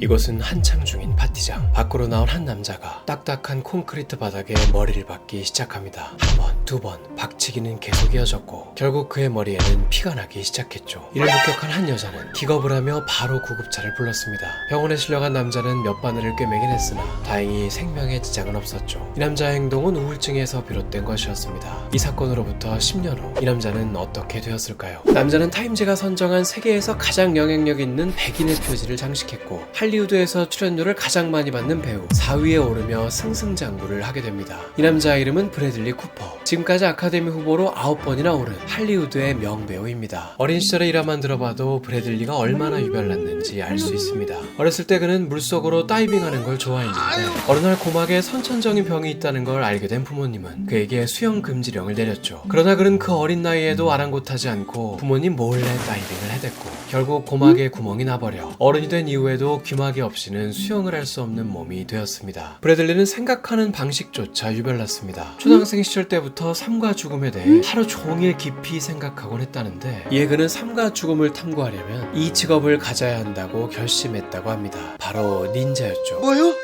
이곳은 한창 중인 파티장. 밖으로 나온 한 남자가 딱딱한 콘크리트 바닥에 머리를 박기 시작합니다. 한 번, 두 번 박치기는 계속 이어졌고 결국 그의 머리에는 피가 나기 시작했죠. 이를 목격한 한 여자는 기겁을 하며 바로 구급차를 불렀습니다. 병원에 실려간 남자는 몇 바늘을 꿰매긴 했으나 다행히 생명에 지장은 없었죠. 이 남자의 행동은 우울증에서 비롯된 것이었습니다. 이 사건으로부터 10년 후 이 남자는 어떻게 되었을까요? 남자는 타임즈가 선정한 세계에서 가장 영향력 있는 백인의 표지를 장식했고 할리우드에서 출연료를 가장 많이 받는 배우 4위에 오르며 승승장구를 하게 됩니다. 이 남자의 이름은 브래들리 쿠퍼. 지금까지 아카데미 후보로 9번이나 오른 할리우드의 명배우입니다. 어린 시절의 일화만 들어봐도 브래들리가 얼마나 유별났는지 알 수 있습니다. 어렸을 때 그는 물속으로 다이빙하는 걸 좋아했는데 어느 날 고막에 선천적인 병이 있다는 걸 알게 된 부모님은 그에게 수영 금지령을 내렸죠. 그러나 그는 그 어린 나이에도 아랑곳하지 않고 부모님 몰래 다이빙을 해댔고 결국 고막에 구멍이 나버려 어른이 된 이후에도 귀마개 없이는 수영을 할 수 없는 몸이 되었습니다. 브래들리는 생각하는 방식조차 유별났습니다. 초등학생 시절 때부터 삶과 죽음에 대해 하루 종일 깊이 생각하곤 했다는데 이에 그는 삶과 죽음을 탐구하려면 이 직업을 가져야 한다고 결심했다고 합니다. 바로 닌자였죠. 뭐요?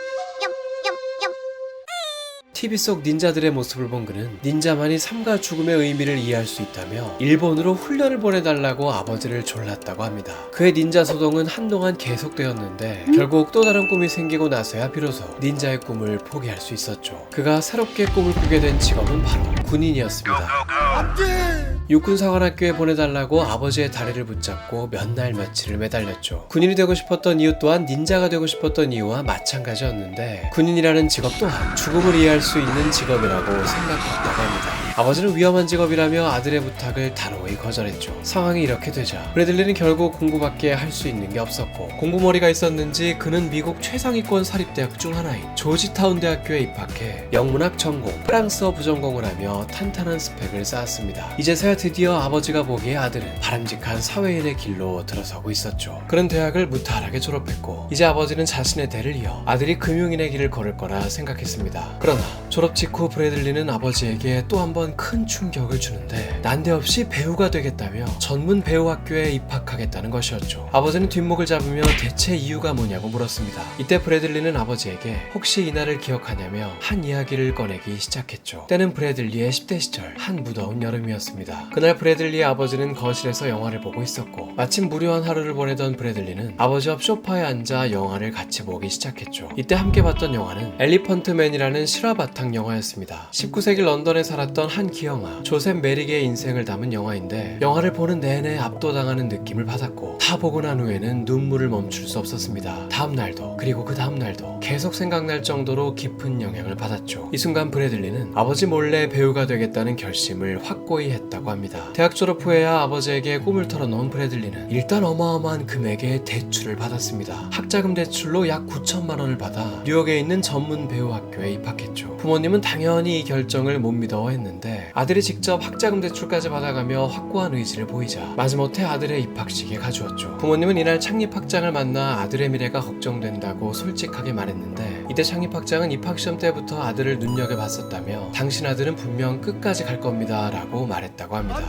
TV 속 닌자들의 모습을 본 그는 닌자만이 삶과 죽음의 의미를 이해할 수 있다며 일본으로 훈련을 보내달라고 아버지를 졸랐다고 합니다. 그의 닌자 소동은 한동안 계속되었는데 결국 또 다른 꿈이 생기고 나서야 비로소 닌자의 꿈을 포기할 수 있었죠. 그가 새롭게 꿈을 꾸게 된 직업은 바로 군인이었습니다. 안돼! 육군사관학교에 보내달라고 아버지의 다리를 붙잡고 몇 날 며칠을 매달렸죠. 군인이 되고 싶었던 이유 또한 닌자가 되고 싶었던 이유와 마찬가지였는데 군인이라는 직업 또한 죽음을 이해할 수 있는 직업이라고 생각했다고 합니다. 아버지는 위험한 직업이라며 아들의 부탁을 단호히 거절했죠. 상황이 이렇게 되자 브래들리는 결국 공부밖에 할 수 있는 게 없었고 공부머리가 있었는지 그는 미국 최상위권 사립대학 중 하나인 조지타운 대학교에 입학해 영문학 전공, 프랑스어 부전공을 하며 탄탄한 스펙을 쌓았습니다. 이제서야 드디어 아버지가 보기에 아들은 바람직한 사회인의 길로 들어서고 있었죠. 그는 대학을 무탈하게 졸업했고 이제 아버지는 자신의 대를 이어 아들이 금융인의 길을 걸을 거라 생각했습니다. 그러나 졸업 직후 브래들리는 아버지에게 또 한 번 큰 충격을 주는데 난데없이 배우가 되겠다며 전문 배우학교에 입학하겠다는 것이었죠. 아버지는 뒷목을 잡으며 대체 이유가 뭐냐고 물었습니다. 이때 브래들리는 아버지에게 혹시 이날을 기억하냐며 한 이야기를 꺼내기 시작했죠. 때는 브래들리의 10대 시절 한 무더운 여름이었습니다. 그날 브래들리의 아버지는 거실에서 영화를 보고 있었고 마침 무료한 하루를 보내던 브래들리는 아버지 옆 소파에 앉아 영화를 같이 보기 시작했죠. 이때 함께 봤던 영화는 엘리펀트맨이라는 실화 바탕 영화였습니다. 19세기 런던에 살았던 한 기영아 조셉 메릭의 인생을 담은 영화인데 영화를 보는 내내 압도당하는 느낌을 받았고 다 보고 난 후에는 눈물을 멈출 수 없었습니다. 다음 날도 그리고 그 다음 날도 계속 생각날 정도로 깊은 영향을 받았죠. 이 순간 브래들리는 아버지 몰래 배우가 되겠다는 결심을 확고히 했다고 합니다. 대학 졸업 후에야 아버지에게 꿈을 털어놓은 브래들리는 일단 어마어마한 금액의 대출을 받았습니다. 학자금 대출로 약 9천만 원을 받아 뉴욕에 있는 전문 배우 학교에 입학했죠. 부모님은 당연히 이 결정을 못 믿어했는데 아들이 직접 학자금 대출까지 받아가며 확고한 의지를 보이자 마지못해 아들의 입학식에 가주었죠. 부모님은 이날 창립학장을 만나 아들의 미래가 걱정된다고 솔직하게 말했는데 이때 창립학장은 입학시험 때부터 아들을 눈여겨봤었다며 당신 아들은 분명 끝까지 갈 겁니다 라고 말했다고 합니다.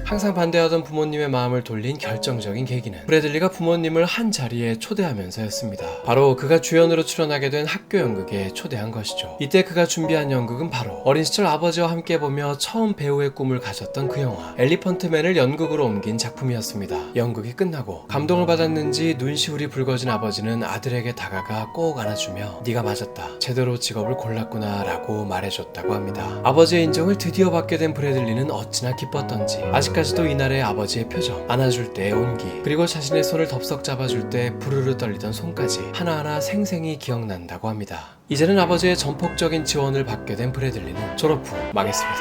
항상 반대하던 부모님의 마음을 돌린 결정적인 계기는 브래들리가 부모님을 한 자리에 초대하면서였습니다. 바로 그가 주연으로 출연하게 된 학교 연극에 초대한 것이죠. 이때 그가 준비한 연극은 바로 어린 시절 아버지와 함께 보며 처음 배우의 꿈을 가졌던 그 영화 엘리펀트맨을 연극으로 옮긴 작품이었습니다. 연극이 끝나고 감동을 받았는지 눈시울이 붉어진 아버지는 아들에게 다가가 꼭 안아주며 네가 맞았다. 제대로 직업을 골랐구나 라고 말해줬다고 합니다. 아버지의 인정을 드디어 받게 된 브래들리는 어찌나 기뻤던지 아직까지도 이날의 아버지의 표정, 안아줄 때의 온기, 그리고 자신의 손을 덥석 잡아줄 때 부르르 떨리던 손까지 하나하나 생생히 기억난다고 합니다. 이제는 아버지의 전폭적인 지원을 받게 된 브래들리는 졸업 후 망했습니다.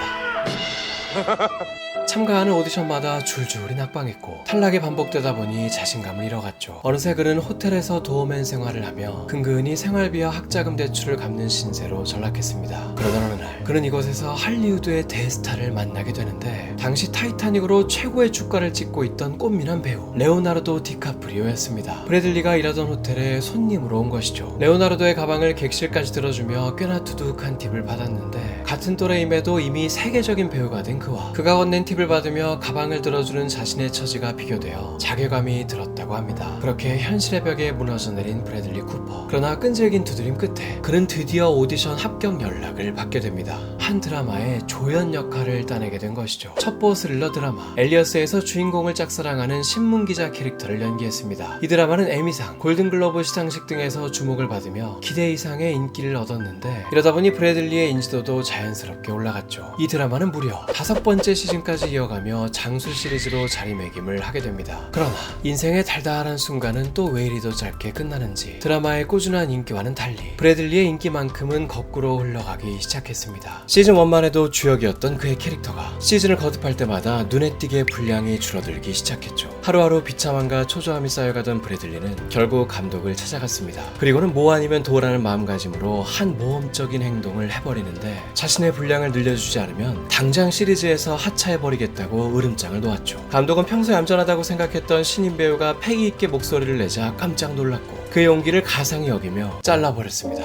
참가하는 오디션마다 줄줄이 낙방했고 탈락이 반복되다 보니 자신감을 잃어갔죠. 어느새 그는 호텔에서 도어맨 생활을 하며 근근히 생활비와 학자금 대출을 갚는 신세로 전락했습니다. 그러던 어느 날 그는 이곳에서 할리우드의 대스타를 만나게 되는데 당시 타이타닉으로 최고의 주가를 찍고 있던 꽃미남 배우 레오나르도 디카프리오였습니다. 브래들리가 일하던 호텔에 손님으로 온 것이죠. 레오나르도의 가방을 객실까지 들어주며 꽤나 두둑한 팁을 받았는데 같은 또래임에도 이미 세계적인 배우가 된 랭크와 그가 건넨 팁을 받으며 가방을 들어주는 자신의 처지가 비교되어 자괴감이 들었다고 합니다. 그렇게 현실의 벽에 무너져 내린 브래들리 쿠퍼. 그러나 끈질긴 두드림 끝에 그는 드디어 오디션 합격 연락을 받게 됩니다. 한 드라마의 조연 역할을 따내게 된 것이죠. 첩보 스릴러 드라마 엘리어스에서 주인공을 짝사랑하는 신문기자 캐릭터를 연기했습니다. 이 드라마는 에미상, 골든글로브 시상식 등에서 주목을 받으며 기대 이상의 인기를 얻었는데 이러다 보니 브래들리의 인지도도 자연스럽게 올라갔죠. 이 드라마는 무려 5번째 시즌까지 이어가며 장수 시리즈로 자리매김을 하게 됩니다. 그러나 인생의 달달한 순간은 또 왜 이리 도 짧게 끝나는지 드라마의 꾸준한 인기와는 달리 브래들리의 인기만큼은 거꾸로 흘러가기 시작했습니다. 시즌 1만 해도 주역이었던 그의 캐릭터가 시즌을 거듭할 때마다 눈에 띄게 분량이 줄어들기 시작했죠. 하루하루 비참함과 초조함이 쌓여가던 브래들리는 결국 감독을 찾아갔습니다. 그리고는 뭐 아니면 도라는 마음가짐으로 한 모험적인 행동을 해버리는데 자신의 분량을 늘려주지 않으면 당장 시리즈에서 하차해버리겠다고 으름장을 놓았죠. 감독은 평소에 얌전하다고 생각했던 신인 배우가 패기 있게 목소리를 내자 깜짝 놀랐고 그 용기를 가상히 여기며 잘라버렸습니다.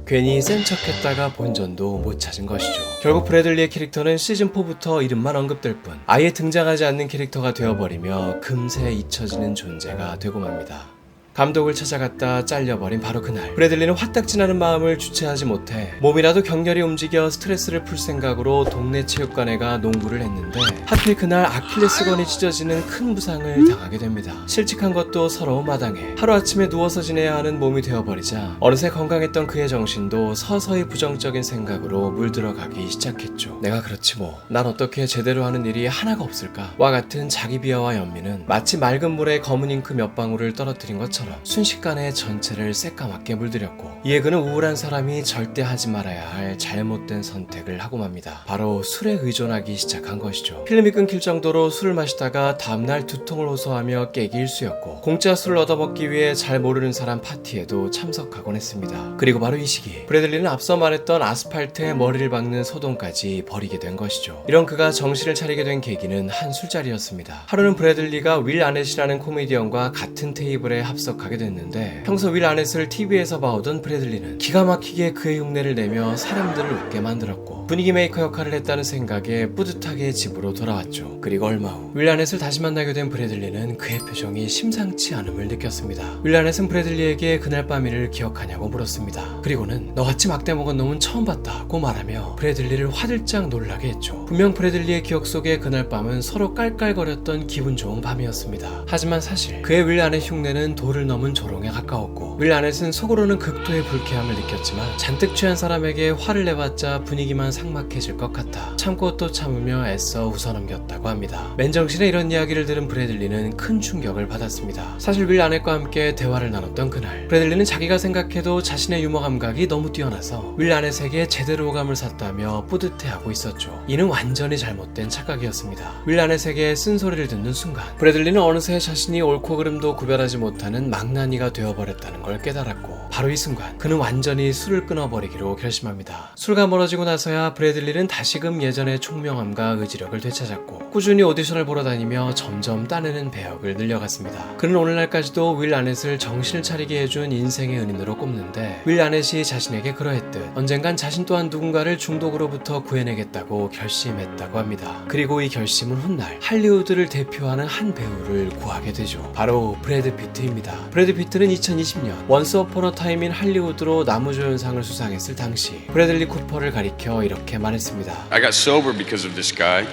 괜히 센 척했다가 본전도 못 찾은 것이죠. 결국 브래들리의 캐릭터는 시즌4부터 이름만 언급될 뿐 아예 등장하지 않는 캐릭터가 되어버리며 금세 잊혀지는 존재가 되고 맙니다. 감독을 찾아갔다 잘려버린 바로 그날 브래들리는 화딱지나는 마음을 주체하지 못해 몸이라도 격렬히 움직여 스트레스를 풀 생각으로 동네 체육관에 가 농구를 했는데 하필 그날 아킬레스건이 찢어지는 큰 부상을 당하게 됩니다. 실직한 것도 서러운 마당에 하루아침에 누워서 지내야 하는 몸이 되어버리자 어느새 건강했던 그의 정신도 서서히 부정적인 생각으로 물들어가기 시작했죠. 내가 그렇지 뭐 난 어떻게 제대로 하는 일이 하나가 없을까 와 같은 자기 비하와 연민은 마치 맑은 물에 검은 잉크 몇 방울을 떨어뜨린 것처럼 순식간에 전체를 새까맣게 물들였고 이에 그는 우울한 사람이 절대 하지 말아야 할 잘못된 선택을 하고 맙니다. 바로 술에 의존하기 시작한 것이죠. 필름이 끊길 정도로 술을 마시다가 다음날 두통을 호소하며 깨기 일쑤였고 공짜 술을 얻어먹기 위해 잘 모르는 사람 파티에도 참석하곤 했습니다. 그리고 바로 이 시기 브래들리는 앞서 말했던 아스팔트에 머리를 박는 소동까지 벌이게 된 것이죠. 이런 그가 정신을 차리게 된 계기는 한 술자리였습니다. 하루는 브래들리가 윌 아넷이라는 코미디언과 같은 테이블에 합석하게 됐는데 평소 윌 아넷을 TV에서 봐오던 브래들리는 기가 막히게 그의 흉내를 내며 사람들을 웃게 만들었고 분위기 메이커 역할을 했다는 생각에 뿌듯하게 집으로 돌아왔죠. 그리고 얼마 후 윌 아넷을 다시 만나게 된 브래들리는 그의 표정이 심상치 않음을 느꼈습니다. 윌 아넷은 브래들리에게 그날 밤 일을 기억하냐고 물었습니다. 그리고는 너같이 막대 먹은 놈은 처음 봤다고 말하며 브래들리를 화들짝 놀라게 했죠. 분명 브래들리의 기억 속에 그날 밤은 서로 깔깔거렸던 기분 좋은 밤이었습니다. 하지만 사실 그의 윌 아넷 흉내는 도를 넘은 조롱에 가까웠고 윌 아넷은 속으로는 극도의 불쾌함을 느꼈지만 잔뜩 취한 사람에게 화를 내봤자 분위기만 삭막해질 것 같아 참고 또 참으며 애써 웃어넘겼다고 합니다. 맨정신에 이런 이야기를 들은 브래들리는 큰 충격을 받았습니다. 사실 윌 아넷과 함께 대화를 나눴던 그날 브래들리는 자기가 생각해도 자신의 유머 감각이 너무 뛰어나서 윌 아넷에게 제대로 호감을 샀다며 뿌듯해하고 있었죠. 이는 완전히 잘못된 착각이었습니다. 윌 아넷에게 쓴소리를 듣는 순간 브래들리는 어느새 자신이 옳고 그름도 구별하지 못하는 망나니가 되어버렸다는 걸 깨달았고 바로 이 순간 그는 완전히 술을 끊어버리기로 결심합니다. 술과 멀어지고 나서야 브래들리는 다시금 예전의 총명함과 의지력을 되찾았고 꾸준히 오디션을 보러 다니며 점점 따내는 배역을 늘려갔습니다. 그는 오늘날까지도 윌 아넷을 정신을 차리게 해준 인생의 은인으로 꼽는데 윌 아넷이 자신에게 그러했듯 언젠간 자신 또한 누군가를 중독으로부터 구해내겠다고 결심했다고 합니다. 그리고 이 결심은 훗날 할리우드를 대표하는 한 배우를 구하게 되죠. 바로 브래드 피트입니다. 브래드 피트는 2020년 원스 어폰 어 타임 인 할리우드로 나무조연상을 수상했을 당시 브래들리 쿠퍼를 가리켜 이렇게 말했습니다. I got sober because of this guy,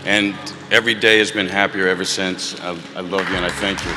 and every day has been happier ever since. I love you and I thank you.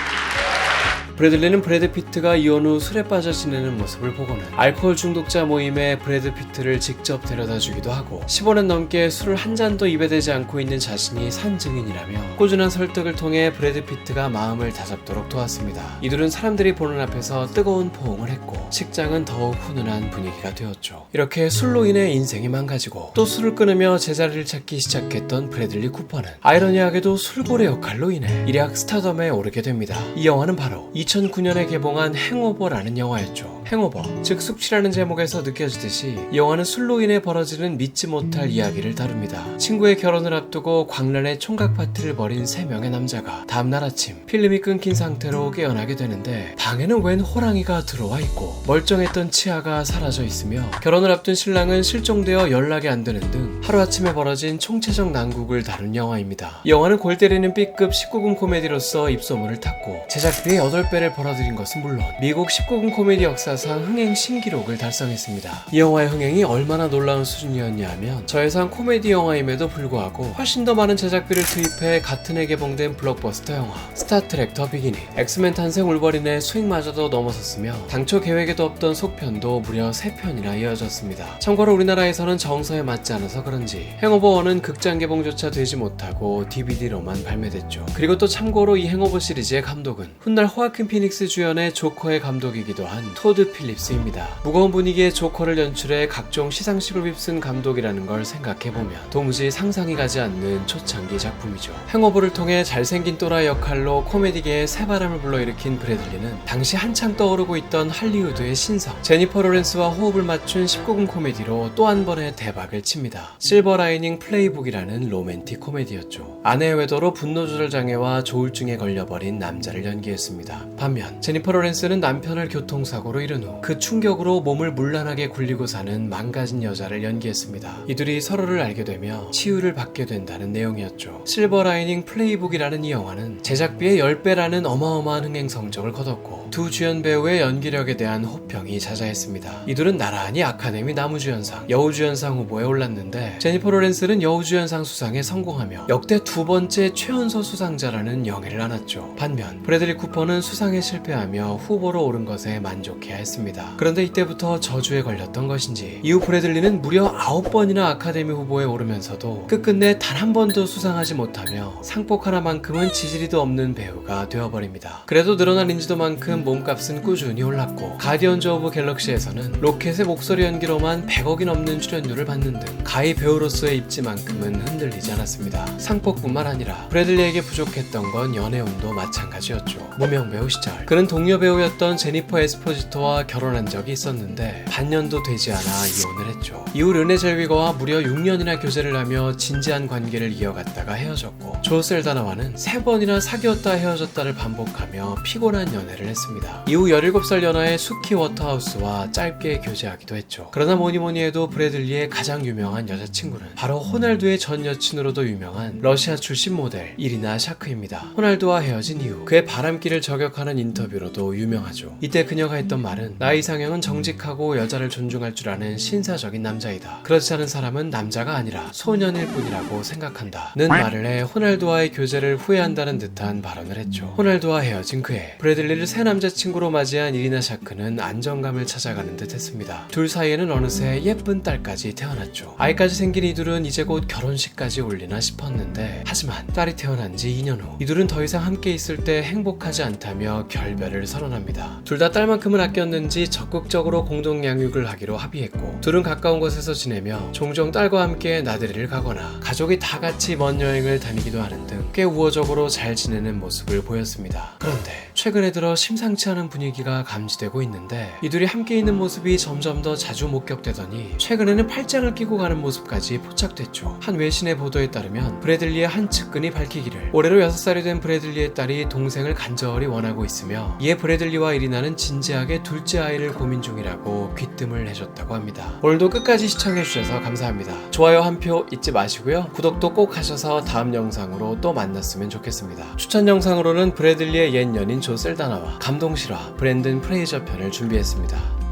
브래들리는 브래드 피트가 이혼 후 술에 빠져 지내는 모습을 보고는 알코올 중독자 모임에 브래드 피트를 직접 데려다 주기도 하고 15년 넘게 술을 한 잔도 입에 대지 않고 있는 자신이 산 증인이라며 꾸준한 설득을 통해 브래드 피트가 마음을 다잡도록 도왔습니다. 이들은 사람들이 보는 앞에서 뜨거운 포옹을 했고 식장은 더욱 훈훈한 분위기가 되었죠. 이렇게 술로 인해 인생이 망가지고 또 술을 끊으며 제자리를 찾기 시작했던 브래들리 쿠퍼는 아이러니하게도 술고래 역할로 인해 일약 스타덤에 오르게 됩니다. 이 영화는 바로 2009년에 개봉한 행오버라는 영화였죠. 행오버, 즉 숙취라는 제목에서 느껴지듯이 이 영화는 술로 인해 벌어지는 믿지 못할 이야기를 다룹니다. 친구의 결혼을 앞두고 광란의 총각 파티를 벌인 3명의 남자가 다음날 아침 필름이 끊긴 상태로 깨어나게 되는데 방에는 웬 호랑이가 들어와 있고 멀쩡했던 치아가 사라져 있으며 결혼을 앞둔 신랑은 실종되어 연락이 안 되는 등 하루아침에 벌어진 총체적 난국을 다룬 영화입니다. 이 영화는 골 때리는 B급 19금 코미디로서 입소문을 탔고 제작비의 8배를 벌어들인 것은 물론 미국 19금 코미디 역사상 흥행 신기록을 달성했습니다. 이 영화의 흥행이 얼마나 놀라운 수준이었냐 하면 저예산 코미디 영화임에도 불구하고 훨씬 더 많은 제작비를 투입해 같은 해 개봉된 블록버스터 영화 스타트랙 더 비기닝, 엑스맨 탄생 울버린의 수익마저도 넘어섰으며 당초 계획에도 없던 속편도 무려 3편이나 이어졌습니다. 참고로 우리나라에서는 정서에 맞지 않아서 그런지 행오버1은 극장 개봉조차 되지 못하고 DVD로만 발매됐죠. 그리고 또 참고로 이 행오버 시리즈의 감독은 훗날 호아킨 피닉스 주연의 조커의 감독이기도 한 토드 필립스입니다. 무거운 분위기의 조커를 연출해 각종 시상식을 휩쓴 감독이라는 걸 생각해보면 도무지 상상이 가지 않는 초창기 작품이죠. 행오버를 통해 잘생긴 또라이 역할로 코미디계에 새바람을 불러일으킨 브래들리는 당시 한창 떠오르고 있던 할리우드의 신성 제니퍼 로렌스와 호흡을 맞춘 19금 코미디로 또 한 번의 대박을 칩니다. 실버 라이닝 플레이북이라는 로맨틱 코미디였죠. 아내의 외도로 분노 조절 장애와 조울증에 걸려버린 남자를 연기했습니다. 반면 제니퍼 로렌스는 남편을 교통사고로 잃은 후 그 충격으로 몸을 문란하게 굴리고 사는 망가진 여자를 연기했습니다. 이들이 서로를 알게 되며 치유를 받게 된다는 내용이었죠. 실버 라이닝 플레이북이라는 이 영화는 제작비의 10배라는 어마어마한 흥행 성적을 거뒀고 두 주연 배우의 연기력에 대한 호평이 자자했습니다. 이들은 나란히 아카데미 남우주연상, 여우주연상 후보에 올랐는데 제니퍼 로렌스는 여우주연상 수상에 성공하며 역대 2번째 최연소 수상자라는 영예를 안았죠. 반면 브래들리 쿠퍼는 수상에 실패하며 후보로 오른 것에 만족해야 했습니다. 그런데 이때부터 저주에 걸렸던 것인지 이후 브래들리는 무려 9번이나 아카데미 후보에 오르면서도 끝끝내 단 한 번도 수상하지 못하며 상복 하나만큼은 지지리도 없는 배우가 되어버립니다. 그래도 늘어난 인지도만큼 몸값은 꾸준히 올랐고 가디언즈 오브 갤럭시에서는 로켓의 목소리 연기로만 100억이 넘는 출연료를 받는 등 가히 배우로서의 입지만큼은 흔들리지 않았습니다. 상복뿐만 아니라 브래들리에게 부족했던 건 연애운도 마찬가지였죠. 무명 배우 시절 그는 동료 배우였던 제니퍼 에스포지토와 결혼한 적이 있었는데 반년도 되지 않아 이혼을 했죠. 이후 르네 젤위거와 무려 6년이나 교제를 하며 진지한 관계를 이어갔다가 헤어졌고 조 셀다나와는 3번이나 사귀었다 헤어졌다를 반복하며 피곤한 연애를 했습니다. 이후 17살 연하의 수키 워터하우스와 짧게 교제하기도 했죠. 그러나 뭐니뭐니 해도 브래들리의 가장 유명한 여자친구는 바로 호날두의 전 여친으로도 유명한 러시아 출신 모델 이리나 샤크입니다. 호날두와 헤어진 이후 그의 바람길을 저격하는 인터뷰로도 유명하죠. 이때 그녀가 했던 말은 나 이상형은 정직하고 여자를 존중할 줄 아는 신사적인 남자이다. 그렇지 않은 사람은 남자가 아니라 소년일 뿐이라고 생각한다 는 말을 해 호날두와의 교제를 후회한다는 듯한 발언을 했죠. 호날두와 헤어진 그해 브래들리를 새 남자친구로 맞이한 이리나 샤크는 안정감을 찾아가는 듯 했습니다. 둘 사이에는 어느새 예쁜 딸까지 태어났죠. 아이까지 생긴 이둘은 이제 곧 결혼식까지 올리나 싶었는데 하지만 딸이 태어난 지 2년 후 이둘은 더 이상 함께 있을 때 행복하지 않다며 결별을 선언합니다. 둘 다 딸만큼은 아꼈는지 적극적으로 공동 양육을 하기로 합의했고 둘은 가까운 곳에서 지내며 종종 딸과 함께 나들이를 가거나 가족이 다 같이 먼 여행을 다니기도 하는 등 꽤 우호적으로 잘 지내는 모습을 보였습니다. 그런데 최근에 들어 심상치 않은 분위기가 감지되고 있는데 이둘이 함께 있는 모습이 점점 더 자주 목격되더니 최근에는 팔짱을 끼고 가는 모습까지 포착됐죠. 한 외신의 보도에 따르면 브래들리의 한 측근이 밝히기를 올해로 6살이 된 브래들리의 딸이 동생을 간절히 원하고 있으며 이에 브래들리와 이리나는 진지하게 둘째 아이를 고민 중이라고 귀뜸을 해줬다고 합니다. 오늘도 끝까지 시청해주셔서 감사합니다. 좋아요 한 표 잊지 마시고요. 구독도 꼭 하셔서 다음 영상으로 또 만났으면 좋겠습니다. 추천 영상으로는 브래들리의 옛 연인 조 셀다나와 감동실화 브랜든 프레이저 편을 준비했습니다.